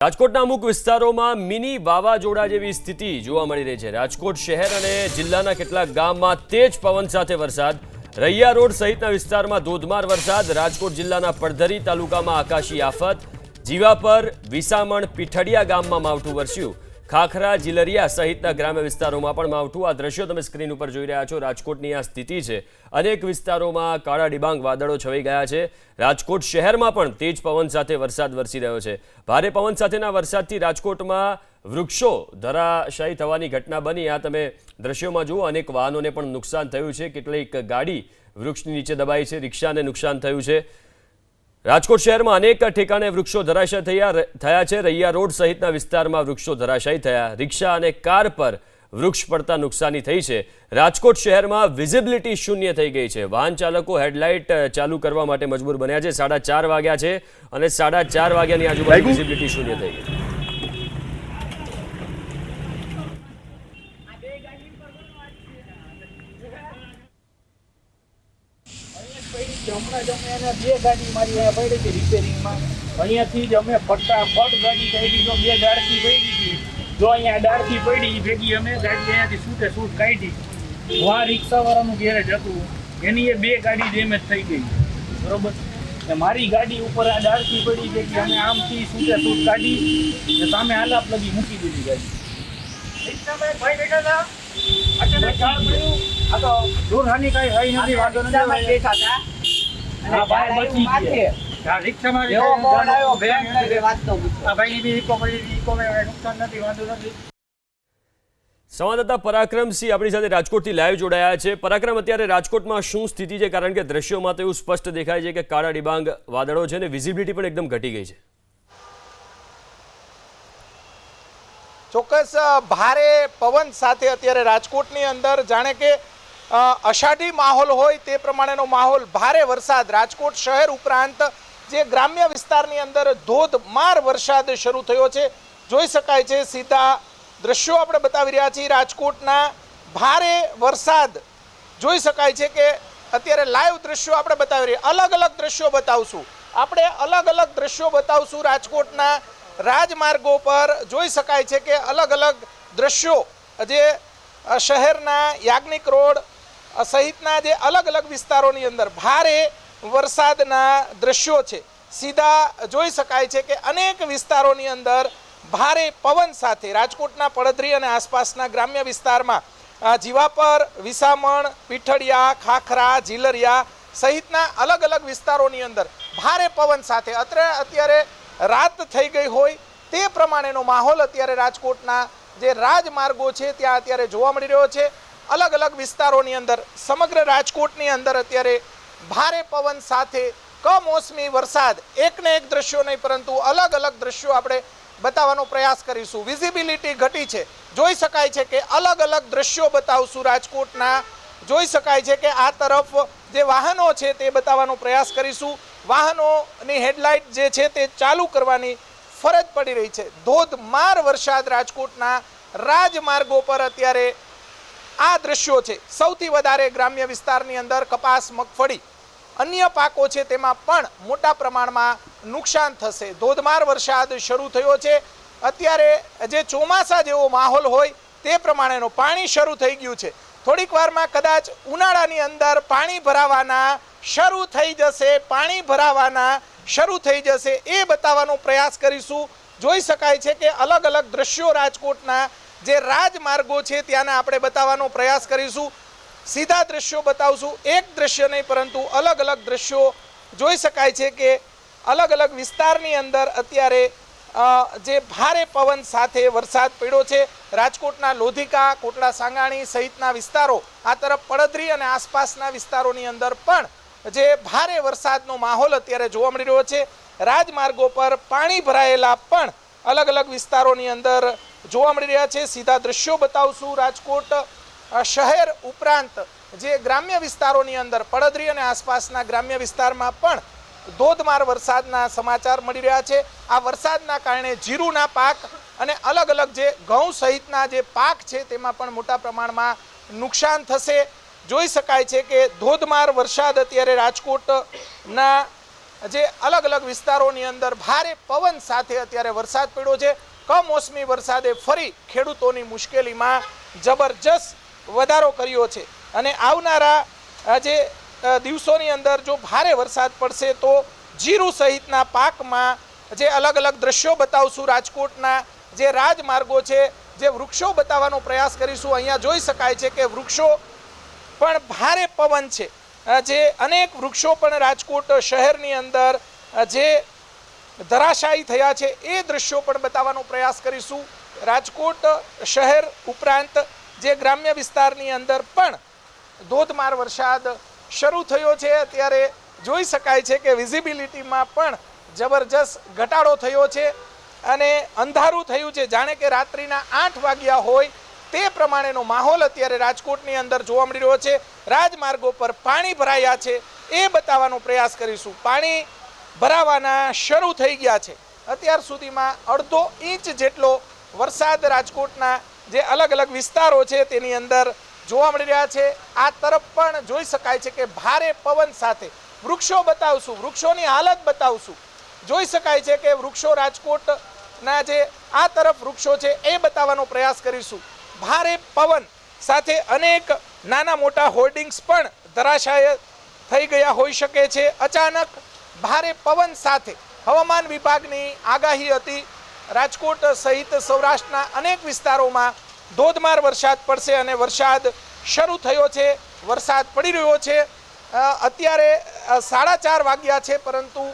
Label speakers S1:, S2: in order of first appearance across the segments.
S1: રાજકોટના અમુક વિસ્તારોમાં મિની વાવાઝોડા જેવી સ્થિતિ જોવા મળી રહી છે। રાજકોટ શહેર અને જિલ્લાના કેટલાક ગામમાં તેજ પવન સાથે વરસાદ, રૈયા રોડ સહિતના વિસ્તારમાં ધોધમાર વરસાદ। રાજકોટ જિલ્લાના પડધરી તાલુકામાં આકાશી આફત, જીવાપર, વિસામણ, પીઠડિયા ગામમાં માવઠું વરસ્યું। ખાખરા, જીલરિયા સહિતના ગ્રામ્ય વિસ્તારોમાં પણ માવઠું। આ દ્રશ્યો તમે સ્ક્રીન ઉપર જોઈ રહ્યા છો। રાજકોટની આ સ્થિતિ છે। અનેક વિસ્તારોમાં કાળા ડિબાંગ વાદળો છવાઈ ગયા છે। રાજકોટ શહેરમાં પણ તેજ પવન સાથે વરસાદ વરસી રહ્યો છે। ભારે પવન સાથેના વરસાદથી રાજકોટમાં વૃક્ષો ધરાશાયી થવાની ઘટના બની। આ તમે દ્રશ્યોમાં જુઓ, અનેક વાહનોને પણ નુકસાન થયું છે। કેટલીક ગાડી વૃક્ષની નીચે દબાઈ છે, રિક્ષાને નુકસાન થયું છે। રાજકોટ શહેરમાં અનેક ઠેકાણે વૃક્ષો ધરાશાયી થયા છે। રૈયા રોડ સહિતના વિસ્તારમાં વૃક્ષો ધરાશાયી થયા। રિક્ષા અને કાર પર વૃક્ષ પડતા નુકસાની થઈ છે। રાજકોટ શહેરમાં વિઝિબિલિટી શૂન્ય થઈ ગઈ છે। વાહન ચાલકો હેડલાઇટ ચાલુ કરવા માટે મજબૂર બન્યા છે। 4:30 વાગ્યા છે અને 4:30 વાગ્યાની આજુબાજુ વિઝિબિલિટી શૂન્ય થઈ ગઈ।
S2: બે ગાડી મારી અહીંયા પડી હતી રિપેરિંગમાં। અહીંયાથી જ અમે ફટાફટ ગાડી કાઢી, તો બે ડાળખી પડી હતી। જો અહીંયા ડાળખી પડી ભેગી અમે ગાડી અહીંયાથી છૂટે છૂટ કાઢી। આ રિક્ષાવાળાનું ગેરેજ હતું, એની એ બે ગાડી ડેમેજ થઈ ગઈ, બરોબર। મારી ગાડી ઉપર આ ડાળખી પડી ભેગી અમે આમથી છૂટે છૂટ કાઢી, સામે આલાપ લગી મૂકી દીધી ગાડી। રિક્ષામાં ભાઈ બેઠા હતા, અચાનક ઝાડ પડ્યું। આ તો દૂરહાની કાંઈ હોય નથી, વાંધો નથી, બેઠા હતા।
S1: સંવાદદાતા પરાક્રમસિંહ આપણી સાથે રાજકોટથી લાઈવ જોડાયા છે। પરાક્રમ, અત્યારે રાજકોટમાં શું સ્થિતિ છે? કારણ કે દ્રશ્યોમાં તો એવું સ્પષ્ટ દેખાય છે કે કાળા ડિબાંગ વાદળો છે અને વિઝિબિલિટી પણ એકદમ ઘટી ગઈ છે।
S3: ચોક્કસ ભારે પવન સાથે અત્યારે રાજકોટની અંદર જાણે કે અષાઢી માહોલ હોય તે પ્રમાણેનો માહોલ, ભારે વરસાદ। રાજકોટ શહેર ઉપરાંત જે ગ્રામ્ય વિસ્તારની અંદર ધોધમાર વરસાદ શરૂ થયો છે, જોઈ શકાય છે। સીધા દ્રશ્યો આપણે બતાવી રહ્યા છીએ રાજકોટના। ભારે વરસાદ જોઈ શકાય છે કે અત્યારે લાઈવ દ્રશ્યો આપણે બતાવી રહ્યા, અલગ અલગ દ્રશ્યો બતાવશું આપણે, અલગ અલગ દ્રશ્યો બતાવશું। રાજકોટના રાજમાર્ગો પર જોઈ શકાય છે કે અલગ અલગ દ્રશ્યો, જે શહેરના યાજ્ઞિક રોડ સહિતના જે અલગ અલગ વિસ્તારોની અંદર ભારે વરસાદના દ્રશ્યો છે। સીધા જોઈ શકાય છે કે અનેક વિસ્તારોની અંદર ભારે પવન સાથે રાજકોટના પડધરી અને આસપાસના ગ્રામ્ય વિસ્તારમાં જીવાપર, વિસામણ, પીઠડિયા, ખાખરા, જીલરિયા સહિતના અલગ અલગ વિસ્તારોની અંદર ભારે પવન સાથે અત્યારે રાત થઈ ગઈ હોય તે પ્રમાણેનો માહોલ અત્યારે રાજકોટના જે રાજમાર્ગો છે ત્યાં અત્યારે જોવા મળી રહ્યો છે। અલગ અલગ વિસ્તારોની અંદર, સમગ્ર રાજકોટની અંદર અત્યારે ભારે પવન સાથે કમોસમી વરસાદ, એકને એક દ્રશ્યો નહીં પરંતુ અલગ અલગ દ્રશ્યો આપણે બતાવવાનો પ્રયાસ કરીશું। વિઝિબિલિટી ઘટી છે, જોઈ શકાય છે કે અલગ અલગ દ્રશ્યો બતાવશું રાજકોટના। જોઈ શકાય છે કે આ તરફ જે વાહનો છે તે બતાવવાનો પ્રયાસ કરીશું। વાહનોની હેડલાઇટ જે છે તે ચાલુ કરવાની ફરજ પડી રહી છે। ધોધમાર વરસાદ રાજકોટના રાજમાર્ગો પર અત્યારે આ દ્રશ્યો છે। સૌથી વધારે ગ્રામ્ય વિસ્તારની અંદર કપાસ, મગફળી, અન્ય પાકો છે તેમાં પણ મોટા પ્રમાણમાં નુકસાન થશે। ધોધમાર વરસાદ શરૂ થયો છે। અત્યારે જે ચોમાસા જેવો માહોલ હોય તે પ્રમાણેનો પાણી શરૂ થઈ ગયું છે। થોડીક વારમાં કદાચ ઉનાળાની અંદર પાણી ભરાવાના શરૂ થઈ જશે, પાણી ભરાવાના શરૂ થઈ જશે, એ બતાવવાનો પ્રયાસ કરીશું। જોઈ શકાય છે કે અલગ અલગ દ્રશ્યો રાજકોટના જે રાજમાર્ગો છે ત્યાંના આપણે બતાવવાનો પ્રયાસ કરીશું। સીધા દ્રશ્યો બતાવશું, એક દ્રશ્ય નહીં પરંતુ અલગ અલગ દ્રશ્યો જોઈ શકાય છે કે અલગ અલગ વિસ્તારની અંદર અત્યારે જે ભારે પવન સાથે વરસાદ પડ્યો છે। રાજકોટના લોધિકા, કોટડા સાંગાણી સહિતના વિસ્તારો, આ તરફ પડધરી અને આસપાસના વિસ્તારોની અંદર પણ જે ભારે વરસાદનો માહોલ અત્યારે જોવા મળી રહ્યો છે। રાજમાર્ગો પર પાણી ભરાયેલા પણ અલગ અલગ વિસ્તારોની અંદર જોવા મળી રહ્યા છે। સીધા દ્રશ્યો બતાવશું રાજકોટ શહેર ઉપરાંત જે ગ્રામ્ય વિસ્તારોની અંદર, પડધરી અને આસપાસના ગ્રામ્ય વિસ્તારમાં પણ ધોધમાર વરસાદના સમાચાર મળી રહ્યા છે। આ વરસાદના કારણે જીરુના પાક અને અલગ અલગ જે ઘઉં સહિતના જે પાક છે તેમાં પણ મોટા પ્રમાણમાં નુકસાન થશે। જોઈ શકાય છે કે ધોધમાર વરસાદ અત્યારે રાજકોટના જે અલગ અલગ વિસ્તારોની અંદર ભારે પવન સાથે અત્યારે વરસાદ પડ્યો છે. કમોસમી વરસાદે ફરી ખેડૂતોની મુશ્કેલીમાં જબરજસ્ત વધારો કર્યો છે અને આવનારા જે દિવસોની અંદર જો ભારે વરસાદ પડશે તો જીરું સહિતના પાકમાં જે અલગ અલગ દ્રશ્યો બતાવશું. રાજકોટના જે રાજમાર્ગો છે, જે વૃક્ષો બતાવવાનો પ્રયાસ કરીશું. અહીંયા જોઈ શકાય છે કે વૃક્ષો પણ ભારે પવન છે, જે અનેક વૃક્ષો પણ રાજકોટ શહેરની અંદર જે ધરાશાયી થયા છે એ દ્રશ્યો પણ બતાવવાનો પ્રયાસ કરીશું. રાજકોટ શહેર ઉપરાંત જે ગ્રામ્ય વિસ્તારની અંદર પણ ધોધમાર વરસાદ શરૂ થયો છે. અત્યારે જોઈ શકાય છે કે વિઝિબિલિટીમાં પણ જબરજસ્ત ઘટાડો થયો છે અને અંધારું થયું છે, જાણે કે રાત્રિના 8 વાગ્યા હોય તે પ્રમાણેનો માહોલ અત્યારે રાજકોટની અંદર જોવા મળી રહ્યો છે. રાજમાર્ગો પર પાણી ભરાયા છે એ બતાવવાનો પ્રયાસ કરીશું. પાણી ભરાવાના શરૂ થઈ ગયા છે. અત્યાર સુધીમાં 1.5 ઇંચ જેટલો વરસાદ રાજકોટના જે અલગ અલગ વિસ્તારો છે તેની અંદર જોવા મળી રહ્યા છે. આ તરફ પણ જોઈ શકાય છે કે ભારે પવન સાથે વૃક્ષો બતાવશું, વૃક્ષોની હાલત બતાવશું. જોઈ શકાય છે કે વૃક્ષો રાજકોટના જે આ તરફ વૃક્ષો છે એ બતાવવાનો પ્રયાસ કરીશું. ભારે પવન સાથે અનેક નાના મોટા હોર્ડિંગ્સ પણ ધરાશાય થઈ ગયા હોઈ શકે છે. અચાનક ભારે પવન સાથે હવામાન વિભાગની આગાહી હતી રાજકોટ સહિત સૌરાષ્ટ્રના અનેક વિસ્તારોમાં ધોધમાર વરસાદ પડશે અને વરસાદ શરૂ થયો છે, વરસાદ પડી રહ્યો છે. અત્યારે 4:30 વાગ્યા છે, પરંતુ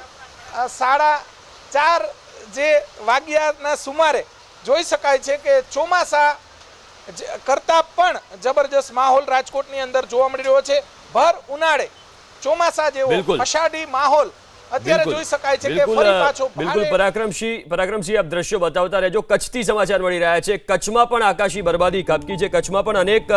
S3: 4:30 જે વાગ્યાના સુમારે જોઈ શકાય છે કે ચોમાસા કરતાં પણ જબરજસ્ત માહોલ રાજકોટની અંદર જોવા મળી રહ્યો છે. ભર ઉનાળે ચોમાસા જેવો અષાઢી માહોલ અત્યારે જોઈ શકાય છે કે ફરી પાછો
S1: બિલકુલ પરાક્રમસિંહ આપ દ્રશ્યો બતાવતા રહેજો. કચ્છથી સમાચાર મળી રહ્યા છે. કચ્છમાં પણ આકાશી બરબાદી ખાબકી છે. કચ્છમાં પણ અનેક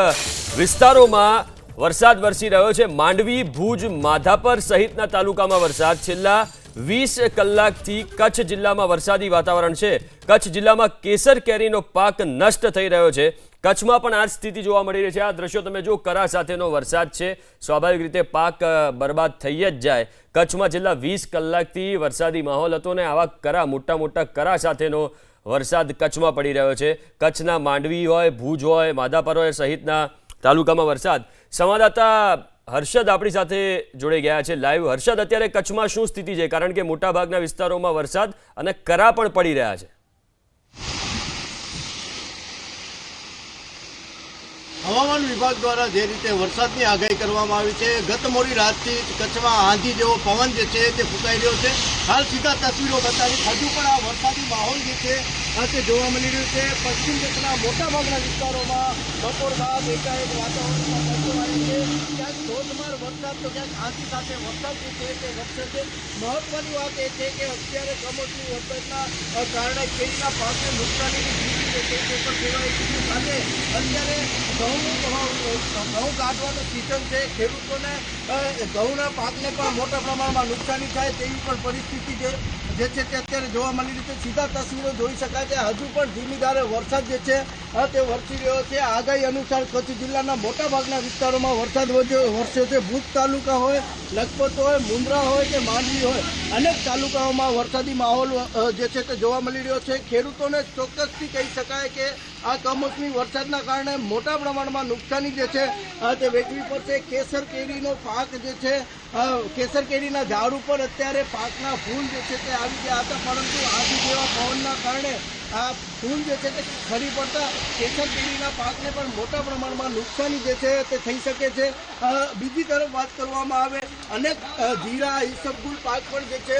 S1: વિસ્તારોમાં વરસાદ વરસી રહ્યો છે. માંડવી, ભુજ, માધાપર સહિતના તાલુકામાં વરસાદ. છેલ્લા 20 કલાકથી કચ્છ જિલ્લામાં વરસાદી વાતાવરણ છે. કચ્છ જિલ્લામાં કેસર કેરીનો પાક નષ્ટ થઈ રહ્યો છે. કચ્છમાં પણ આ સ્થિતિ જોવા મળી રહી છે. આ દ્રશ્યો તમે જો, કરા સાથેનો વરસાદ છે. સ્વાભાવિક રીતે પાક બરબાદ થઈ જ જાય. કચ્છમાં છેલ્લા 20 કલાકથી વરસાદી માહોલ હતો ને આવા કરા, મોટા કરા સાથેનો વરસાદ કચ્છમાં પડી રહ્યો છે. કચ્છના માંડવી હોય, ભુજ હોય, માધાપર હોય સહિતના તાલુકામાં વરસાદ. સંવાદદાતા હર્ષદ આપણી સાથે જોડાઈ ગયા છે લાઈવ. હર્ષદ, અત્યારે કચ્છમાં શું સ્થિતિ છે? કારણ કે મોટાભાગના વિસ્તારોમાં વરસાદ અને કરા પણ પડી રહ્યા છે.
S4: હવામાન વિભાગ દ્વારા જે રીતે વરસાદની આગાહી કરવામાં આવી છે, ગત મોડી રાતથી કચ્છમાં આંધી જેવો પવન જે છે તે ફૂંકાઈ રહ્યો છે. હાલ સીધા તસવીરો બતાવી. હજુ પણ આ વરસાદી માહોલ જે છે તે જોવા મળી રહ્યું છે. પશ્ચિમ કચ્છના મોટાભાગના વિસ્તારોમાં બપોર બાદ એકાએક વાતાવરણમાં બદલાવ આવે છે. ક્યાંક ધોધમાર વરસાદ તો ક્યાંક આંધી સાથે વરસાદ જે છે તે વરસે છે. મહત્વની વાત એ છે કે અત્યારે કમોસમી વરસાદના કારણે કેરીના પાકને નુકસાનીની સ્થિતિ જે છે તે પણ સેવાઈ છે. સાથે અત્યારે ઘઉં કાઢવાનો સિઝન છે. ખેડૂતોને ઘઉંના પાકને પણ મોટા પ્રમાણમાં નુકસાની થાય તેવી પણ પરિસ્થિતિ જે છે તે અત્યારે જોવા મળી રહી છે. સીધા તસવીરો જોઈ શકાય છે. હજુ પણ ધીમી ધારે વરસાદ જે છે તે વરસી રહ્યો છે. આગાહી અનુસાર કચ્છ જિલ્લાના મોટાભાગના વિસ્તારોમાં વરસાદ વરસ્યો છે. ભુજ તાલુકા હોય, લખપત હોય, મુન્દ્રા હોય કે માંડવી હોય, અનેક તાલુકાઓમાં વરસાદી માહોલ જે છે તે જોવા મળી રહ્યો છે. ખેડૂતોને ચોક્કસથી કહી શકાય કે આ કમોસમી વરસાદના કારણે મોટા પ્રમાણમાં નુકસાની જે છે તે વેઠવી પડશે. કેસર કેરીનો પાક જે છે, કેસર કેરીના ઝાડ ઉપર અત્યારે પાકના ફૂલ જે છે તે આવી ગયા હતા, પરંતુ આંધી જેવા પવનના કારણે આ ફૂલ જે છે તે ખરી પડતા કેસર કેરીના પાકને પણ મોટા પ્રમાણમાં નુકસાની જે છે તે થઈ શકે છે. બીજી તરફ વાત કરવામાં આવે, અનેક જીરા, ઈસબગુલ પાક પણ જે છે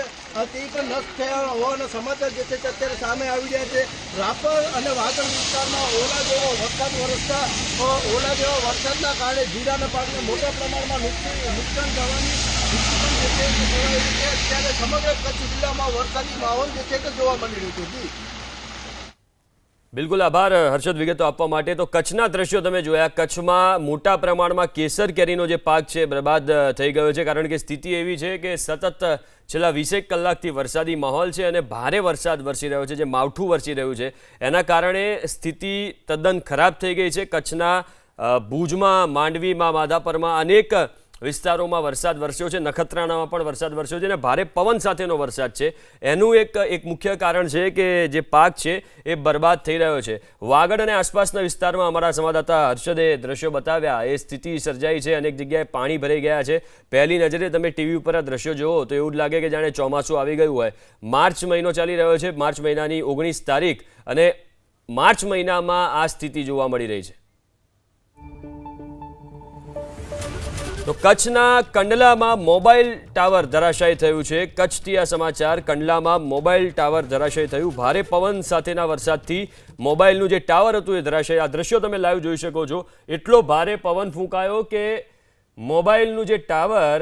S4: તે પણ નષ્ટ થયા હોવાના સમાચાર જે છે તે અત્યારે સામે આવી રહ્યા છે. રાપર અને વાગડ વિસ્તારમાં ઓલા જેવો વરસાદ વરસતા ઓલા જેવા વરસાદના કારણે જીરાના પાકને મોટા પ્રમાણમાં નુકસાન થવાની સ્થિતિ પણ જે છે તે જોવાઈ રહી છે. અત્યારે સમગ્ર કચ્છ જિલ્લામાં વરસાદી માહોલ જે છે તે જોવા મળી રહ્યો છે.
S1: બિલકુલ આભાર હર્ષદ વિગતો આપવા માટે. તો કચ્છના દ્રશ્યો તમે જોયા. કચ્છમાં મોટા પ્રમાણમાં કેસર કેરીનો જે પાક છે બરબાદ થઈ ગયો છે, કારણ કે સ્થિતિ એવી છે કે સતત છેલ્લા 20 કલાકથી વરસાદી માહોલ છે અને ભારે વરસાદ વરસી રહ્યો છે, જે માવઠું વરસી રહ્યું છે. એના કારણે સ્થિતિ તદ્દન ખરાબ થઈ ગઈ છે. કચ્છના ભુજમાં, માંડવીમાં, માધાપરમાં અનેક વિસ્તારોમાં વરસાદ વરસ્યો છે, નખત્રાણામાં પણ વરસાદ વરસ્યો છે અને ભારે પવન સાથેનો વરસાદ છે. એનું એક મુખ્ય કારણ છે કે જે પાક છે એ બરબાદ થઈ રહ્યો છે. વાગડ અને આસપાસના વિસ્તારમાં અમારા સંવાદદાતા હર્ષદે દ્રશ્યો બતાવ્યા. એ સ્થિતિ સર્જાઈ છે, અનેક જગ્યાએ પાણી ભરાઈ ગયા છે. પહેલી નજરે તમે ટીવી ઉપર આ દ્રશ્યો જુઓ તો એવું જ લાગે કે જાણે ચોમાસું આવી ગયું હોય. માર્ચ મહિનો ચાલી રહ્યો છે, માર્ચ મહિનાની 19 તારીખ, અને માર્ચ મહિનામાં આ સ્થિતિ જોવા મળી રહી છે. તો કચ્છના કંડલામાં મોબાઈલ ટાવર ધરાશાયી થયું છે. કચ્છથી આ સમાચાર. કંડલામાં મોબાઈલ ટાવર ધરાશાયી થયું. ભારે પવન સાથેના વરસાદથી મોબાઈલનું જે ટાવર હતું એ ધરાશાયી. આ દ્રશ્યો તમે લાઈવ જોઈ શકો છો. એટલો ભારે પવન ફૂંકાયો કે મોબાઈલનું જે ટાવર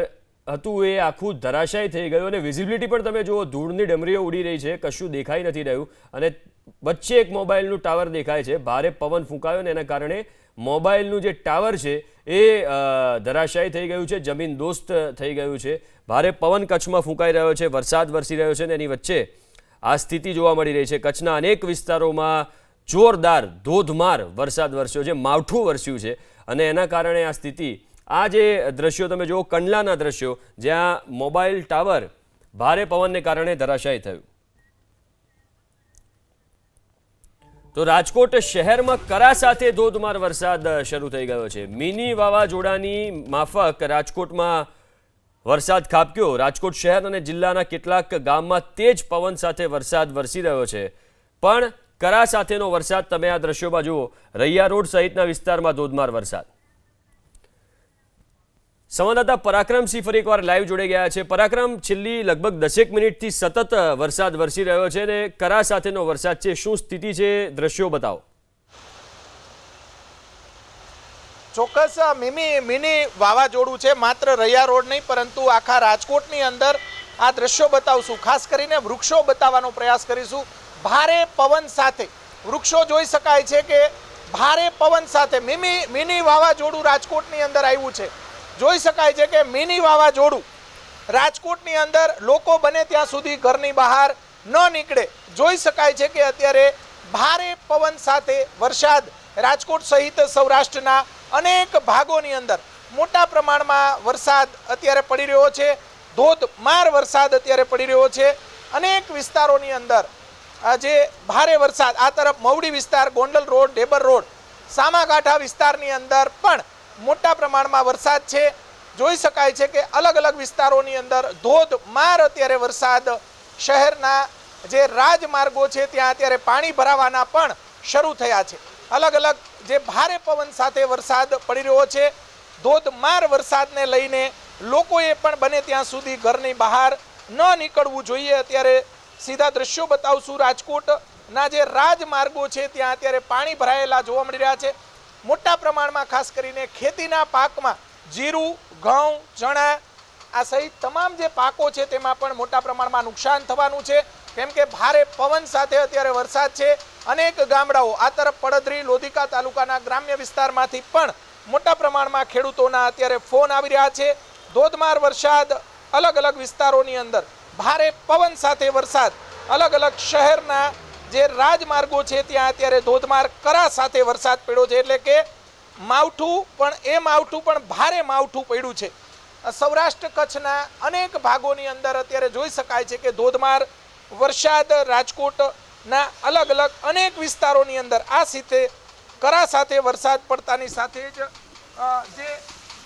S1: હતું એ આખું ધરાશાયી થઈ ગયું અને વિઝિબિલિટી પણ તમે જુઓ, ધૂળની ડમરીઓ ઉડી રહી છે, કશું દેખાઈ નથી રહ્યું અને વચ્ચે એક મોબાઈલનું ટાવર દેખાય છે. ભારે પવન ફૂંકાયો ને એના કારણે મોબાઈલનું જે ટાવર છે એ ધરાશાયી થઈ ગયું છે, જમીન દોસ્ત થઈ ગયું છે. ભારે પવન કચ્છમાં ફૂંકાઈ રહ્યો છે, વરસાદ વરસી રહ્યો છે ને એની વચ્ચે આ સ્થિતિ જોવા મળી રહી છે. કચ્છના અનેક વિસ્તારોમાં જોરદાર ધોધમાર વરસાદ વરસ્યો છે, માવઠું વરસ્યું છે અને એના કારણે આ સ્થિતિ. આ જે દ્રશ્યો તમે જુઓ, કંડલાના દ્રશ્યો, જ્યાં મોબાઈલ ટાવર ભારે પવનને કારણે ધરાશાયી થયું. તો રાજકોટ શહેરમાં કરા સાથે ધોધમાર વરસાદ શરૂ થઈ ગયો છે. મિની વાવાઝોડાની માફક રાજકોટમાં વરસાદ ખાબક્યો. રાજકોટ શહેર અને જિલ્લાના કેટલાક ગામમાં તેજ પવન સાથે વરસાદ વરસી રહ્યો છે, પણ કરા સાથેનો વરસાદ તમે આ દ્રશ્યોમાં જુઓ. રૈયા રોડ સહિતના વિસ્તારમાં ધોધમાર વરસાદ. સંવાદદાતા પરાક્રમસિંહ ફરી એકવાર લાઈવ જોડાઈ ગયા છે. પરાક્રમ, છેલ્લી લગભગ 10 મિનિટથી સતત વરસાદ વરસી રહ્યો છે અને કરા સાથેનો વરસાદ છે. શું સ્થિતિ છે, દ્રશ્યો બતાવો.
S3: ચોક્કસ મિની વાવાઝોડું છે. માત્ર રૈયા રોડ નહીં પરંતુ આખા રાજકોટની અંદર આ દ્રશ્યો બતાવશું. ખાસ કરીને વૃક્ષો બતાવવાનો પ્રયાસ કરીશું. ભારે પવન સાથે વૃક્ષો જોઈ શકાય છે કે ભારે પવન સાથે મિની વાવાઝોડું રાજકોટની અંદર આવ્યું છે. જોઈ શકાય છે કે મિની વાવાઝોડું રાજકોટની અંદર, લોકો બને ત્યાં સુધી ઘરની બહાર ન નીકળે. જોઈ શકાય છે કે અત્યારે ભારે પવન સાથે વરસાદ રાજકોટ સહિત સૌરાષ્ટ્રના અનેક ભાગોની અંદર મોટા પ્રમાણમાં વરસાદ અત્યારે પડી રહ્યો છે. ધોધમાર વરસાદ અત્યારે પડી રહ્યો છે. અનેક વિસ્તારોની અંદર જે ભારે વરસાદ, આ તરફ મવડી વિસ્તાર, ગોંડલ રોડ, ઢેબર રોડ, સામાકાંઠા વિસ્તારની અંદર પણ મોટા પ્રમાણમાં વરસાદ છે. જોઈ શકાય છે કે અલગ અલગ વિસ્તારોની અંદર ધોધમાર અત્યારે વરસાદ. શહેરના જે રાજમાર્ગો છે ત્યાં અત્યારે પાણી ભરાવાના પણ શરૂ થયા છે. અલગ અલગ જે ભારે પવન સાથે વરસાદ પડી રહ્યો છે. ધોધમાર વરસાદને લઈને લોકોએ પણ બને ત્યાં સુધી ઘરની બહાર ન નીકળવું જોઈએ. અત્યારે સીધા દ્રશ્યો બતાવશું. રાજકોટના જે રાજમાર્ગો છે ત્યાં અત્યારે પાણી ભરાયેલા જોવા મળી રહ્યા છે. મોટા પ્રમાણમાં ખાસ કરીને ખેતીના પાકમાં જીરું, ઘઉં, ચણા આ સહિત તમામ જે પાકો છે તેમાં પણ મોટા પ્રમાણમાં નુકસાન થવાનું છે, કેમ કે ભારે પવન સાથે અત્યારે વરસાદ છે. અનેક ગામડાઓ, આ તરફ પડદરી, લોધિકા તાલુકાના ગ્રામ્ય વિસ્તારમાંથી પણ મોટા પ્રમાણમાં ખેડૂતોના અત્યારે ફોન આવી રહ્યા છે. ધોધમાર વરસાદ અલગ અલગ વિસ્તારોની અંદર, ભારે પવન સાથે વરસાદ. અલગ અલગ શહેરના જે રાજમાર્ગો છે ત્યાં અત્યારે ધોધમાર કરા સાથે વરસાદ પડ્યો છે. એટલે કે માવઠું પણ ભારે માવઠું પડ્યું છે. સૌરાષ્ટ્ર કચ્છના અનેક ભાગોની અંદર અત્યારે જોઈ શકાય છે કે ધોધમાર વરસાદ રાજકોટના અલગ અલગ અનેક વિસ્તારોની અંદર આ રીતે કરા સાથે વરસાદ પડતાની સાથે જ જે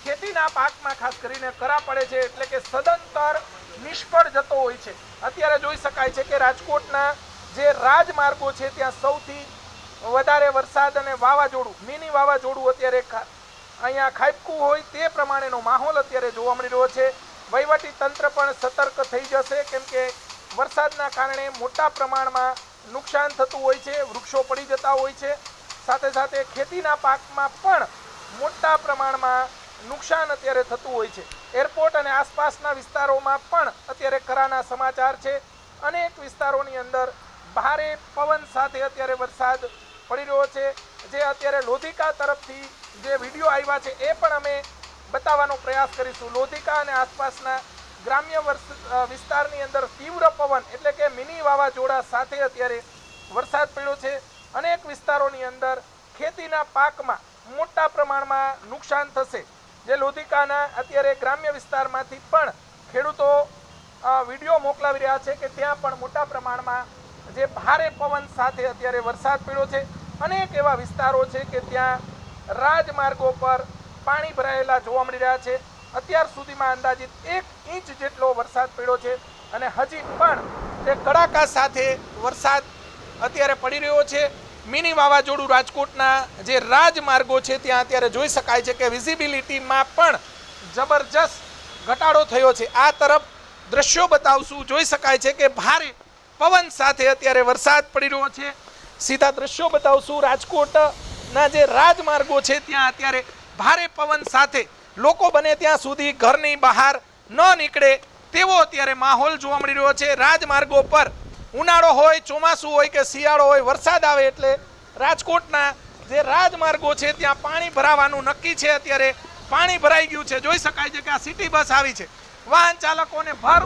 S3: ખેતીના પાકમાં ખાસ કરીને કરા પડે છે એટલે કે સદંતર નિષ્ફળ જતો હોય છે. અત્યારે જોઈ શકાય છે કે રાજકોટના જે રાજમાર્ગો છે ત્યાં સૌથી વધારે વરસાદ અને વાવાઝોડું, મિની વાવાઝોડું અત્યારે અહીંયા ખાબક્યું હોય તે પ્રમાણેનો માહોલ અત્યારે જોવા મળી રહ્યો છે. વહીવટી તંત્ર પણ સતર્ક થઈ જશે, કેમ કે વરસાદના કારણે મોટા પ્રમાણમાં નુકસાન થતું હોય છે, વૃક્ષો પડી જતા હોય છે. સાથે સાથે ખેતીના પાકમાં પણ મોટા પ્રમાણમાં નુકસાન અત્યારે થતું હોય છે. એરપોર્ટ અને આસપાસના વિસ્તારોમાં પણ અત્યારે કરાના સમાચાર છે. અનેક વિસ્તારોની અંદર ભારે પવન સાથે અત્યારે વરસાદ પડી રહ્યો છે. જે અત્યારે લોધિકા તરફથી જે વિડીયો આવ્યા છે એ પણ અમે બતાવવાનો પ્રયાસ કરીશું. લોધિકા અને આસપાસના ગ્રામ્ય વિસ્તારની અંદર તીવ્ર પવન એટલે કે મિની વાવાઝોડા સાથે અત્યારે વરસાદ પડ્યો છે. અનેક વિસ્તારોની અંદર ખેતીના પાકમાં મોટા પ્રમાણમાં નુકસાન થશે. જે લોધિકાના અત્યારે ગ્રામ્ય વિસ્તારમાંથી પણ ખેડૂતો વિડીયો મોકલાવી રહ્યા છે કે ત્યાં પણ મોટા પ્રમાણમાં જે ભારે પવન સાથે અત્યારે વરસાદ પડ્યો છે. અનેક એવા વિસ્તારો છે કે ત્યાં રાજમાર્ગો પર પાણી ભરાયેલા જોવા મળી રહ્યા છે. અત્યાર સુધીમાં અંદાજિત 1 ઇંચ જેટલો વરસાદ પડ્યો છે અને હજી પણ તે કડાકા સાથે વરસાદ અત્યારે પડી રહ્યો છે. મિની વાવાઝોડું રાજકોટના જે રાજમાર્ગો છે ત્યાં અત્યારે જોઈ શકાય છે કે વિઝિબિલિટીમાં પણ જબરજસ્ત ઘટાડો થયો છે. આ તરફ દ્રશ્યો બતાવશું, જોઈ શકાય છે કે ભારે પવન સાથે અત્યારે વરસાદ પડી રહ્યો છે. સીધા દ્રશ્યો બતાવશું. રાજકોટના જે રાજમાર્ગો છે ત્યાં અત્યારે ભારે પવન સાથે લોકો બને ત્યાં સુધી ઘરની બહાર ન નીકળે તેવો અત્યારે માહોલ જોવા મળી રહ્યો છે. રાજમાર્ગો પર ઉનાળો હોય, ચોમાસું હોય કે શિયાળો હોય, વરસાદ આવે એટલે રાજકોટના જે રાજમાર્ગો છે ત્યાં પાણી ભરાવાનું નક્કી છે. અત્યારે પાણી ભરાઈ ગયું છે. જોઈ શકાય છે કે આ સિટી બસ આવી છે. વાહન ચાલકોને ભર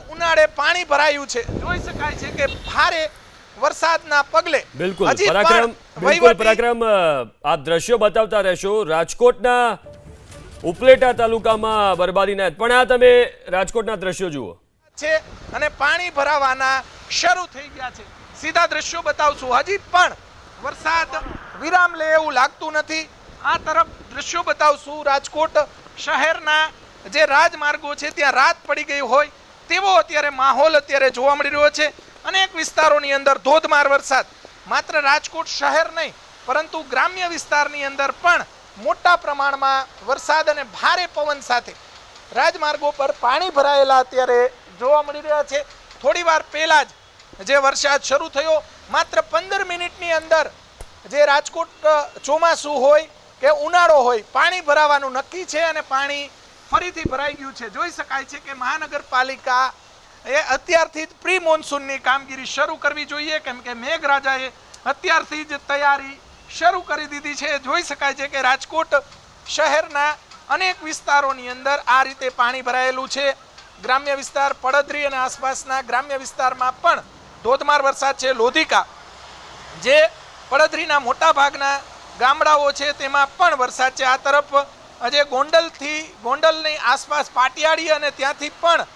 S3: ઉનાળે પાણી ભરાયું છે. જોઈ શકાય છે કે ભારે વરસાદના પગલે
S1: બિલકુલ પરાક્રમ આપ દ્રશ્યો બતાવતા રહેશો. રાજકોટના ઉપલેટા તાલુકામાં બરબાદીના પણ આ તમે રાજકોટના દ્રશ્યો જુઓ
S3: છે અને પાણી ભરાવાના શરૂ થઈ ગયા છે. સીધા દ્રશ્યો બતાવશું. હજી પણ વરસાદ વિરામ લે એવું લાગતું નથી. આ તરફ દ્રશ્યો બતાવશું. રાજકોટ શહેરના જે રાજમાર્ગો છે ત્યાં રાત પડી ગઈ હોય તેવો અત્યારે માહોલ અત્યારે જોવા મળી રહ્યો છે. અનેક વિસ્તારોની અંદર ધોધમાર વરસાદ. માત્ર રાજકોટ શહેર નહીં પરંતુ ગ્રામ્ય વિસ્તારની અંદર પણ મોટા પ્રમાણમાં વરસાદ અને ભારે પવન સાથે રાજમાર્ગો પર પાણી ભરાયેલા અત્યારે જોવા મળી રહ્યા છે. થોડી વાર પહેલા જ જે વરસાદ શરૂ થયો, માત્ર 15 મિનિટની અંદર જે રાજકોટ ચોમાસું હોય કે ઉનાળો હોય પાણી ભરાવાનું નક્કી છે અને પાણી ફરીથી ભરાઈ ગયું છે. જોઈ શકાય છે કે મહાનગરપાલિકા એ અત્યારથી જ પ્રી મોન્સૂનની કામગીરી શરૂ કરવી જોઈએ, કેમ કે મેઘરાજાએ અત્યારથી જ તૈયારી શરૂ કરી દીધી છે. જોઈ શકાય છે કે રાજકોટ શહેરના અનેક વિસ્તારોની અંદર આ રીતે પાણી ભરાયેલું છે. ગ્રામ્ય વિસ્તાર પડધરી અને આસપાસના ગ્રામ્ય વિસ્તારમાં પણ ધોધમાર વરસાદ છે. લોધિકા જે પડધરીના મોટા ભાગના ગામડાઓ છે તેમાં પણ વરસાદ છે. આ તરફ જે ગોંડલની આસપાસ પાટિયાળી અને ત્યાંથી પણ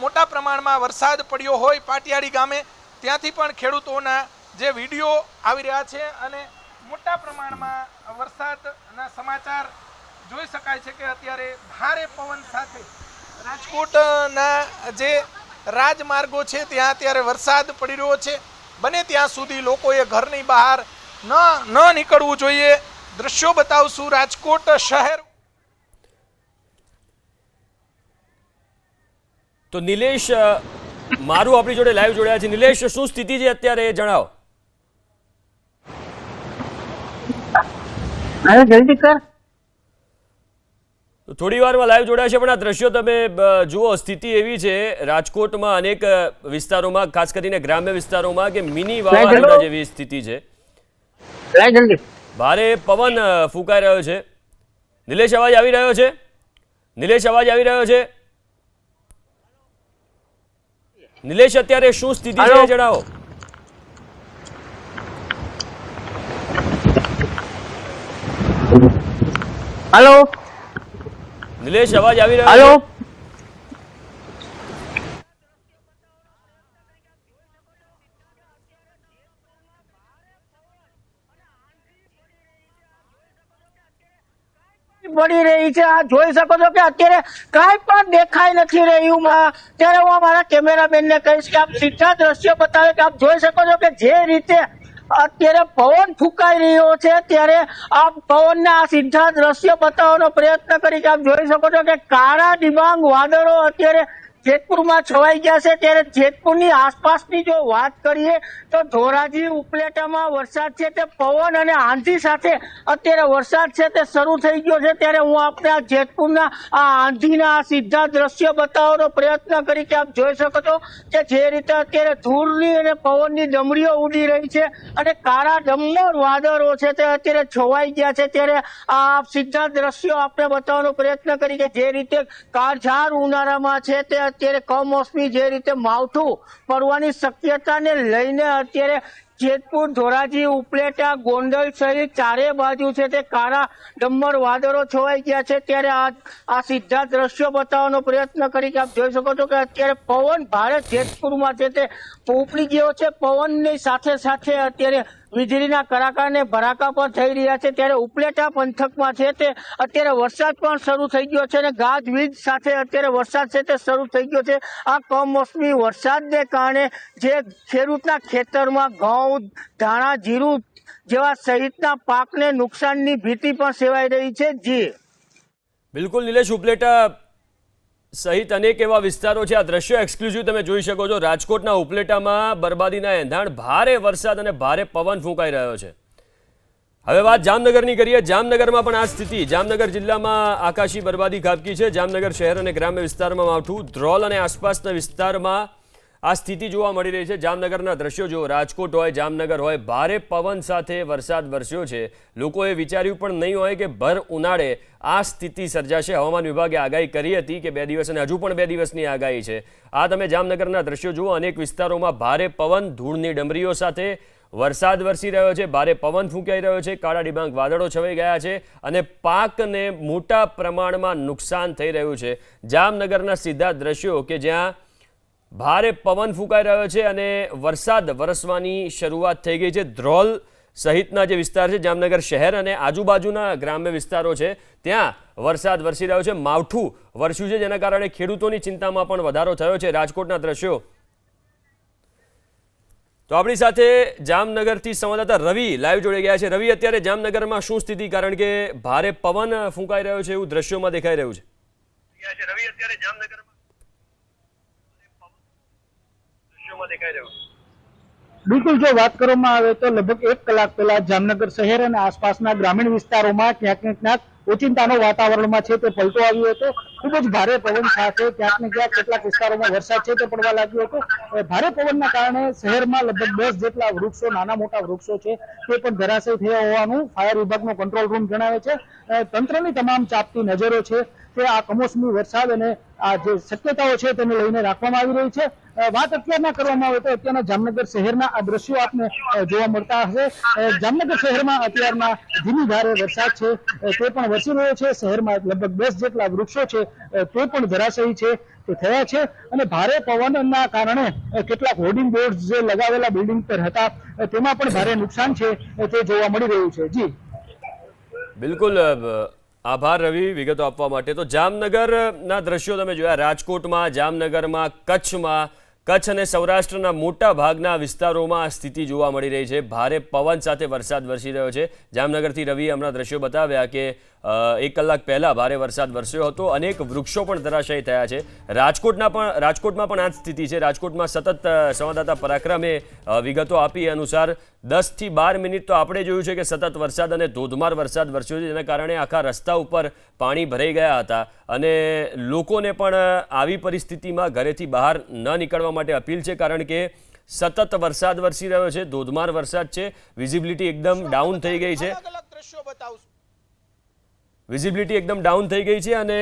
S3: મોટા પ્રમાણમાં વરસાદ પડ્યો હોય પાટિયાળી ગામે, ત્યાંથી પણ ખેડૂતોના જે વિડીયો આવી રહ્યા છે અને મોટા પ્રમાણમાં વરસાદના સમાચાર જોઈ શકાય છે કે અત્યારે ભારે પવન સાથે રાજકોટના જે રાજમાર્ગો છે ત્યાં અત્યારે વરસાદ પડી રહ્યો છે. બને ત્યાં સુધી લોકોએ ઘરની બહાર ન નીકળવું જોઈએ. દ્રશ્યો બતાવશું. રાજકોટ શહેર
S1: તો નિલેશ મારું આપણી જોડે લાઈવ જોડાયા છે. નિલેશ, શું સ્થિતિ છે અત્યારે એ જણાવો.
S5: જલ્દી કર.
S1: થોડી વારમાં લાઈવ જોડાયા છે પણ આ દ્રશ્યો તમે જુઓ. સ્થિતિ એવી છે રાજકોટમાં અનેક વિસ્તારોમાં, ખાસ કરીને ગ્રામ્ય વિસ્તારોમાં, કે મિની વાવાઝોડા જેવી સ્થિતિ છે. ભારે પવન ફૂંકાઈ રહ્યો છે. નિલેશ, અવાજ આવી રહ્યો છે? નિલેશ, અવાજ આવી રહ્યો છે? નિલેશ, અત્યારે શું સ્થિતિ છે જણાવો.
S5: હેલો
S1: નિલેશ, અવાજ આવી રહ્યો છે?
S5: પડી રહી છે. આ જોઈ શકો છો કે અત્યારે કાંઈ પણ દેખાઈ નથી રહ્યું. ત્યારે હું મારા કેમેરામેન ને કહીશ કે આપ સીધા દ્રશ્યો બતાવે કે આપ જોઈ શકો છો કે જે રીતે અત્યારે પવન ફૂંકાઈ રહ્યો છે ત્યારે આ પવનના આ સીધા દ્રશ્યો બતાવવાનો પ્રયત્ન કરી કે આપ જોઈ શકો છો કે કાળા ડિબાંગ વાદળો અત્યારે જેતપુરમાં છવાઈ ગયા છે. ત્યારે જેતપુરની આસપાસની જો વાત કરીએ તો ધોરાજી ઉપલેટામાં વરસાદ છે તે પવન અને આંધી સાથે અત્યારે વરસાદ છે તે શરૂ થઈ ગયો છે. ત્યારે હું આપણે આ જેતપુરના આ આંધીના સીધા દ્રશ્યો બતાવવાનો પ્રયત્ન કરી કે આપ જોઈ શકો છો કે જે રીતે અત્યારે ધૂળની અને પવનની ડમરીઓ ઉડી રહી છે અને કાળા ડમર વાદળો છે તે અત્યારે છવાઈ ગયા છે. ત્યારે આ સીધા દ્રશ્યો આપણે બતાવવાનો પ્રયત્ન કરી કે જે રીતે કાળઝાળ ઉનાળામાં છે તે અત્યારે કમોસમી જે રીતે માવઠું પડવાની શક્યતાને લઈને અત્યારે જેતપુર, ધોરાજી, ઉપલેટા, ગોંડલ સહિત ચારે બાજુ છે તે કાળા ડમ્મર વાદળો છવાઈ ગયા છે। ત્યારે આ સીધા દ્રશ્યો બતાવવાનો પ્રયત્ન કરી કે આપ જોઈ શકો છો કે અત્યારે પવન ભારે જેતપુરમાં છે તે ઉપડી ગયો છે। પવનની સાથે સાથે અત્યારે વીજળીના કડાકા ને ભડાકા પણ થઈ રહ્યા છે। ત્યારે ઉપલેટા પંથકમાં છે તે અત્યારે વરસાદ પણ શરૂ થઈ ગયો છે અને ગાજવીજ સાથે અત્યારે વરસાદ છે તે શરૂ થઈ ગયો છે। આ કમોસમી વરસાદને કારણે જે ખેડૂતના ખેતરમાં ઘઉં, ધાણા, જીરું જેવા સહિતના પાકને નુકસાનની ભીતિ પણ સેવાઈ રહી છે। જી
S1: બિલકુલ નિલેશ, ઉપલેટા સહિત અનેક એવા વિસ્તારો છે, આ દ્રશ્યો એક્સક્લુઝિવ તમે જોઈ શકો છો। રાજકોટના ઉપલેટામાં બરબાદીના એંધાણ, ભારે વરસાદ અને ભારે પવન ફૂંકાઈ રહ્યો છે। હવે વાત જામનગરની કરીએ। જામનગરમાં પણ આ સ્થિતિ, જામનગર જિલ્લામાં આકાશી બરબાદી ખાબકી છે। જામનગર શહેર અને ગ્રામ્ય વિસ્તારમાં માવઠું, ધ્રોલ અને આસપાસના વિસ્તારમાં આ સ્થિતિ જોવા મળી રહી છે। જામનગરના દ્રશ્યો જુઓ, રાજકોટ હોય, જામનગર હોય, ભારે પવન સાથે વરસાદ વરસ્યો છે। લોકોએ વિચાર્યું પણ નહીં હોય કે ભર ઉનાળે આ સ્થિતિ સર્જાશે। હવામાન વિભાગે આગાહી કરી હતી કે 2 દિવસ અને હજુ પણ 2 દિવસની આગાહી છે। આ તમે જામનગરના દ્રશ્યો જુઓ, અનેક વિસ્તારોમાં ભારે પવન, ધૂળની ડમરીઓ સાથે વરસાદ વરસી રહ્યો છે, ભારે પવન ફૂંકાઈ રહ્યો છે, કાળા ડિબાંગ વાદળો છવાઈ ગયા છે અને પાકને મોટા પ્રમાણમાં નુકસાન થઈ રહ્યું છે। જામનગરના સીધા દ્રશ્યો કે જ્યાં ભારે પવન ફૂંકાઈ રહ્યો છે અને વરસાદ વરસવાની શરૂઆત થઈ ગઈ છે। ધ્રોલ સહિતના જે વિસ્તાર છે, જામનગર શહેર અને આજુબાજુના ગ્રામ્ય વિસ્તારો છે, ત્યાં વરસાદ વરસી રહ્યો છે, માવઠું વરસ્યું છે, જેના કારણે ખેડૂતોની ચિંતામાં પણ વધારો થયો છે। રાજકોટના દ્રશ્યો તો આપણી સાથે જામનગરથી સંવાદદાતા રવિ લાઈવ જોડાઈ ગયા છે। રવિ, અત્યારે જામનગરમાં શું સ્થિતિ, કારણ કે ભારે પવન ફૂંકાઈ રહ્યો છે એવું દ્રશ્યોમાં દેખાઈ રહ્યું છે। રવિ, અત્યારે જામનગરમાં
S6: બિલકુલ, જો વાત કરવામાં આવે તો લગભગ 1 કલાક પહેલા જામનગર શહેર અને આસપાસના ગ્રામીણ વિસ્તારોમાં ક્યાંક ને ક્યાંક ઓચિંતાનો વાતાવરણમાં છે તે પલટો આવ્યો હતો। ખૂબ જ ભારે પવન સાથે ક્યાંક ને ક્યાંક કેટલાક વિસ્તારોમાં વરસાદ છે તે પડવા લાગ્યો હતો। ભારે પવનના કારણે શહેરમાં લગભગ 10 જેટલા વૃક્ષો, નાના મોટા વૃક્ષો છે તે પણ ધરાશયી થયા હોવાનું ફાયર વિભાગનો કંટ્રોલ રૂમ જણાવે છે। તંત્રની તમામ ચાંપતી નજરો છે તે આ કમોસમી વરસાદ અને આ જે શક્યતાઓ છે તેને લઈને રાખવામાં આવી રહી છે। વાત અત્યારના કરવામાં આવે તો અત્યારના જામનગર શહેરના આ દ્રશ્યો આપને જોવા મળતા હશે। જામનગર શહેરમાં અત્યારના ધીમી ધારે વરસાદ છે તે પણ વરસી રહ્યો છે। શહેરમાં લગભગ 10 જેટલા વૃક્ષો છે તે પણ ધરાશયી છે તે થયા છે અને ભારે પવનના કારણે કેટલાક હોર્ડિંગ બોર્ડ જે લગાવેલા બિલ્ડિંગ પર હતા તેમાં પણ ભારે નુકસાન છે તે જોવા મળી રહ્યું છે। જી
S1: બિલકુલ, આભાર રવિ વિગતો આપવા માટે। તો જામનગરના દ્રશ્યો તમે જોયા, રાજકોટમાં, જામનગરમાં, કચ્છમાં, કચ્છ અને સૌરાષ્ટ્રના મોટા ભાગના વિસ્તારોમાં આ સ્થિતિ જોવા મળી રહી છે। ભારે પવન સાથે વરસાદ વરસી રહ્યો છે। જામનગરથી રવિએ હમણાં દ્રશ્યો બતાવ્યા કે 1 કલાક પહેલા ભારે વરસાદ વરસ્યો હતો, અનેક વૃક્ષો પણ ધરાશાયી થયા છે। રાજકોટમાં પણ આ જ સ્થિતિ છે। રાજકોટમાં સતત સંવાદદાતા પરાક્રમે વિગતો આપી અનુસાર 10 થી 12 મિનિટ તો આપણે જોયું છે કે સતત વરસાદ અને ધોધમાર વરસાદ વરસ્યો છે, જેના કારણે આખા રસ્તા ઉપર પાણી ભરાઈ ગયા હતા અને લોકોને પણ આવી પરિસ્થિતિમાં ઘરેથી બહાર ન નીકળવા માટે અપીલ છે, કારણ કે સતત વરસાદ વરસી રહ્યો છે, ધોધમાર વરસાદ છે, વિઝિબિલિટી એકદમ ડાઉન થઈ ગઈ છે। વિઝિબિલિટી એકદમ ડાઉન થઈ ગઈ છે અને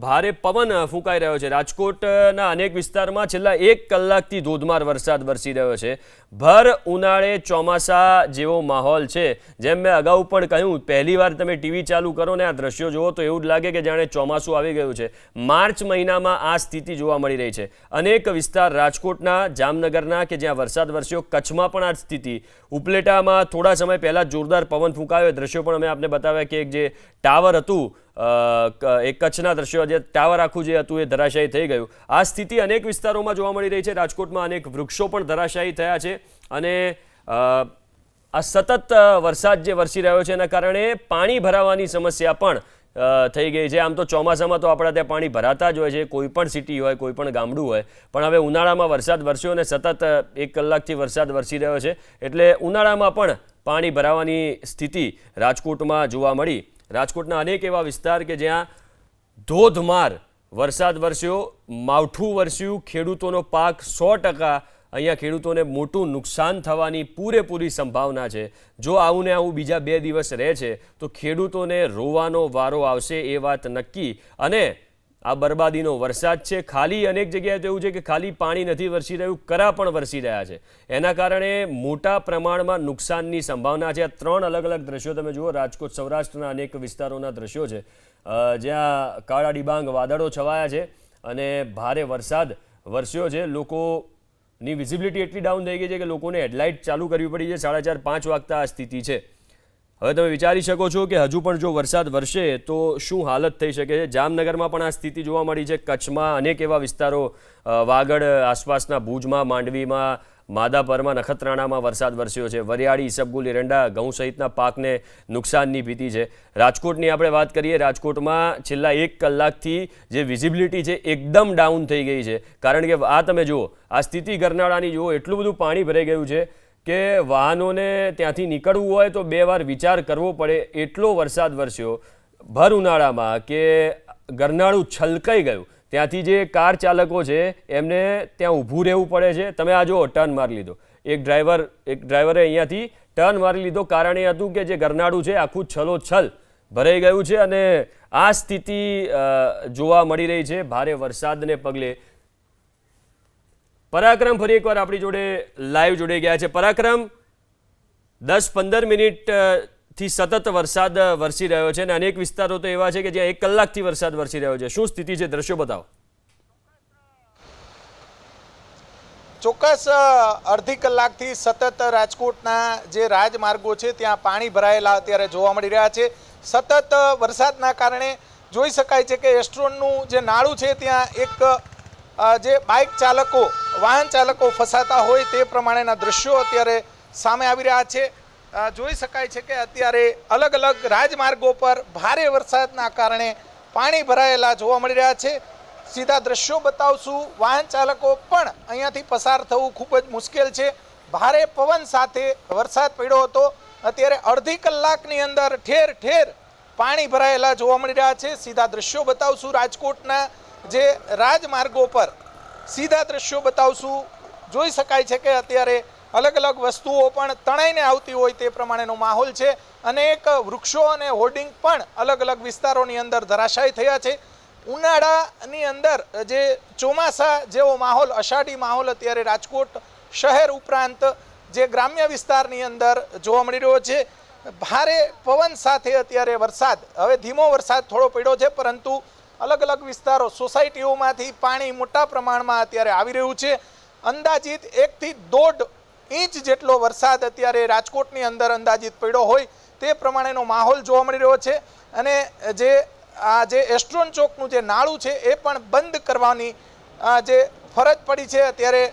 S1: ભારે પવન ફૂંકાઈ રહ્યો છે। રાજકોટના અનેક વિસ્તારમાં છેલ્લા 1 કલાકથી ધોધમાર વરસાદ વરસી રહ્યો છે। ભર ઉનાળે ચોમાસા જેવો માહોલ છે। જેમ મેં અગાઉ પણ કહ્યું, પહેલીવાર તમે ટીવી ચાલુ કરો ને આ દ્રશ્યો જુઓ તો એવું જ લાગે કે જાણે ચોમાસું આવી ગયું છે। માર્ચ મહિનામાં આ સ્થિતિ જોવા મળી રહી છે। અનેક વિસ્તાર રાજકોટના, જામનગરના કે જ્યાં વરસાદ વરસ્યો, કચ્છમાં પણ આ સ્થિતિ। ઉપલેટામાં થોડા સમય પહેલા જોરદાર પવન ફૂંકાયો, દ્રશ્યો પણ અમે આપને બતાવ્યા કે એક જે ટાવર હતું, એક કચ્છના દ્રશ્યો, જે ટાવર આખું જે હતું એ ધરાશાયી થઈ ગયું। આ સ્થિતિ અનેક વિસ્તારોમાં જોવા મળી રહી છે। રાજકોટમાં અનેક વૃક્ષો પણ ધરાશાયી થયા છે અને આ સતત વરસાદ જે વરસી રહ્યો છે એના કારણે પાણી ભરાવાની સમસ્યા પણ થઈ ગઈ છે। આમ તો ચોમાસામાં તો આપણા ત્યાં પાણી ભરાતા જ હોય છે, કોઈ પણ સિટી હોય, કોઈ પણ ગામડું હોય, પણ હવે ઉનાળામાં વરસાદ વરસ્યો અને સતત 1 કલાકથી વરસાદ વરસી રહ્યો છે એટલે ઉનાળામાં પણ પાણી ભરાવાની સ્થિતિ રાજકોટમાં જોવા મળી। રાજકોટના અનેક એવા વિસ્તાર કે જ્યાં ધોધમાર વરસાદ વરસ્યો, માવઠું વરસ્યું, ખેડૂતોનો પાક 100% અહીંયા ખેડૂતોને મોટું નુકસાન થવાની પૂરેપૂરી સંભાવના છે। જો આવું ને આવું બીજા 2 દિવસ રહે છે તો ખેડૂતોને રોવાનો વારો આવશે, એ વાત નક્કી। અને આ બરબાદીનો વરસાદ છે. ખાલી અનેક જગ્યાએ તો એવું છે કે ખાલી પાણી નથી વરસી રહ્યું, કરા પણ વરસી રહ્યા છે. એના કારણે મોટા પ્રમાણમાં નુકસાનની સંભાવના છે. આ 3 અલગ અલગ દ્રશ્યો તમે જુઓ, રાજકોટ સૌરાષ્ટ્રના અનેક વિસ્તારોના દ્રશ્યો છે જ્યાં કાળા ડિબાંગ વાદળો છવાયા છે અને ભારે વરસાદ વરસ્યો છે. લોકોની વિઝિબિલિટી એટલી ડાઉન થઈ ગઈ છે કે લોકોને હેડલાઇટ ચાલુ કરવી પડી છે. 4:30-5 વાગતા આ સ્થિતિ છે. હવે તમે વિચારી શકો છો કે હજુ પણ જો વરસાદ વરસે તો શું હાલત થઈ શકે છે. જામનગરમાં પણ આ સ્થિતિ જોવા મળી છે. કચ્છમાં અનેક એવા વિસ્તારો, વાગડ આસપાસના ભુજમાં, માંડવીમાં, માધાપરમાં, નખત્રાણામાં વરસાદ વરસ્યો છે. વરિયાળી, ઈસબગુલ, એરંડા, ઘઉં સહિતના પાકને નુકસાનની ભીતિ છે. રાજકોટની આપણે વાત કરીએ, રાજકોટમાં છેલ્લા 1 કલાકથી જે વિઝિબિલિટી છે એકદમ ડાઉન થઈ ગઈ છે. કારણ કે આ તમે જુઓ, આ સ્થિતિ ગરનાળાની જુઓ, એટલું બધું પાણી ભરાઈ ગયું છે કે વાહનોને ત્યાંથી નીકળવું હોય તો 2 વાર વિચાર કરવો પડે. એટલો વરસાદ વરસ્યો ભર ઉનાળામાં કે ગરનાળું છલકાઈ ગયું. ત્યાંથી જે કાર ચાલકો છે એમને ત્યાં ઊભું રહેવું પડે છે. તમે આ જુઓ, ટર્ન મારી લીધો એક ડ્રાઈવરે અહીંયાથી ટર્ન મારી લીધો. કારણ એ હતું કે જે ગરનાળું છે આખું છલોછલ ભરાઈ ગયું છે અને આ સ્થિતિ જોવા મળી રહી છે ભારે વરસાદને પગલે. પરાક્રમ ફરી એકવાર આપણી જોડે લાઈવ જોડાઈ ગયા છે. પરાક્રમ, 10-15 મિનિટથી સતત વરસાદ વરસી રહ્યો છે અને અનેક વિસ્તારો તો એવા છે કે જ્યાં 1 કલાકથી વરસાદ વરસી રહ્યો છે. શું સ્થિતિ છે? દ્રશ્યો બતાવો.
S3: ચોક્કસ અડધી કલાકથી સતત રાજકોટના જે રાજમાર્ગો છે ત્યાં પાણી ભરાયેલા અત્યારે જોવા મળી રહ્યા છે. સતત વરસાદના કારણે જોઈ શકાય છે કે એસ્ટ્રોનનું જે નાળું છે ત્યાં એક જે બાઇક ચાલકો, વાહન ચાલકો ફસાતા હોય તે પ્રમાણેના દ્રશ્યો અત્યારે સામે આવી રહ્યા છે. જોઈ શકાય છે કે અત્યારે અલગ અલગ રાજમાર્ગો પર ભારે વરસાદના કારણે પાણી ભરાયેલા જોવા મળી રહ્યા છે. સીધા દ્રશ્યો બતાવશું. વાહન ચાલકો પણ અહીંયાથી પસાર થવું ખૂબ જ મુશ્કેલ છે. ભારે પવન સાથે વરસાદ પડ્યો હતો. અત્યારે અડધી કલાકની અંદર ઠેર ઠેર પાણી ભરાયેલા જોવા મળી રહ્યા છે. સીધા દ્રશ્યો બતાવશું રાજકોટના જે રાજમાર્ગો પર સીધા દ્રશ્યો બતાવશું. જોઈ શકાય છે કે અત્યારે અલગ અલગ વસ્તુઓ પણ તણાઈને આવતી હોય તે પ્રમાણેનો માહોલ છે. અનેક વૃક્ષો અને હોર્ડિંગ પણ અલગ અલગ વિસ્તારોની અંદર ધરાશાયી થયા છે. ઉનાળાની અંદર જે ચોમાસા જેવો માહોલ, અષાઢી માહોલ અત્યારે રાજકોટ શહેર ઉપરાંત જે ગ્રામ્ય વિસ્તારની અંદર જોવા મળી રહ્યો છે. ભારે પવન સાથે અત્યારે વરસાદ, હવે ધીમો વરસાદ થોડો પડ્યો છે પરંતુ અલગ અલગ વિસ્તારો, સોસાયટીઓમાંથી પાણી મોટા પ્રમાણમાં અત્યારે આવી રહ્યું છે. અંદાજિત 1 થી 1.5 ઇંચ જેટલો વરસાદ અત્યારે રાજકોટની અંદર અંદાજિત પડ્યો હોય તે પ્રમાણેનો માહોલ જોવા મળી રહ્યો છે. અને જે એસ્ટ્રોન ચોકનું જે નાળું છે એ પણ બંધ કરવાની જે ફરજ પડી છે. અત્યારે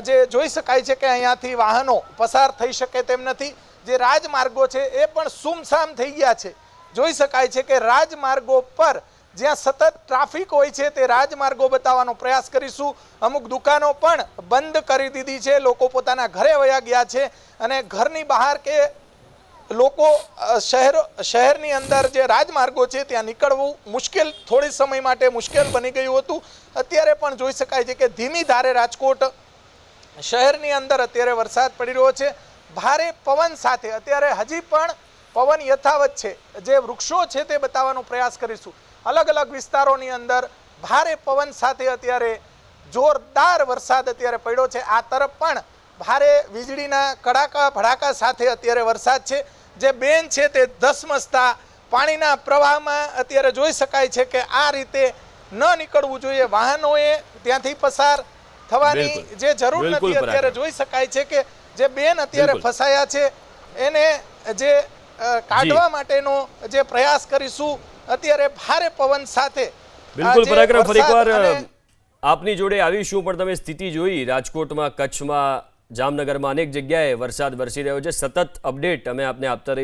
S3: જે જોઈ શકાય છે કે અહીંયાથી વાહનો પસાર થઈ શકે તેમ નથી. જે રાજમાર્ગો છે એ પણ સુમસામ થઈ ગયા છે. જોઈ શકાય છે કે રાજમાર્ગો પર જ્યાં સતત ટ્રાફિક હોય છે તે રાજમાર્ગો બતાવવાનો પ્રયાસ કરીશું. અમુક દુકાનો પણ બંધ કરી દીધી છે. લોકો પોતાના ઘરે વયા ગયા છે અને ઘરની બહાર કે લોકો શહેરની અંદર જે રાજમાર્ગો છે ત્યાં નીકળવું મુશ્કેલ, થોડી સમય માટે મુશ્કેલ બની ગયું હતું. અત્યારે પણ જોઈ શકાય છે કે ધીમી ધારે રાજકોટ શહેરની અંદર અત્યારે વરસાદ પડી રહ્યો છે ભારે પવન સાથે. અત્યારે હજી પણ પવન યથાવત છે. જે વૃક્ષો છે તે બતાવવાનો પ્રયાસ કરીશું. અલગ અલગ વિસ્તારોની અંદર ભારે પવન સાથે અત્યારે જોરદાર વરસાદ અત્યારે પડ્યો છે. આ તરફ પણ ભારે વીજળીના કડાકા ભડાકા સાથે અત્યારે વરસાદ છે. જે બેન છે તે ધસમસતા પાણીના પ્રવાહમાં અત્યારે જોઈ શકાય છે કે આ રીતે ન નીકળવું જોઈએ. વાહનોએ ત્યાંથી પસાર થવાની જે જરૂર નથી. અત્યારે જોઈ શકાય છે કે જે બેન અત્યારે ફસાયા છે એને જે કાઢવા માટેનો જે પ્રયાસ કરીશું. અત્યારે ભારે પવન સાથે.
S1: બિલકુલ પરાક્રમ, ફરીકવાર આપની જોડે આવીશું પણ તમે સ્થિતિ જોઈ રાજકોટમાં, કચ્છમાં, જામનગરમાં અનેક જગ્યાએ વરસાદ વરસી રહ્યો છે. સતત અપડેટ અમે આપને આપતા રહીશું.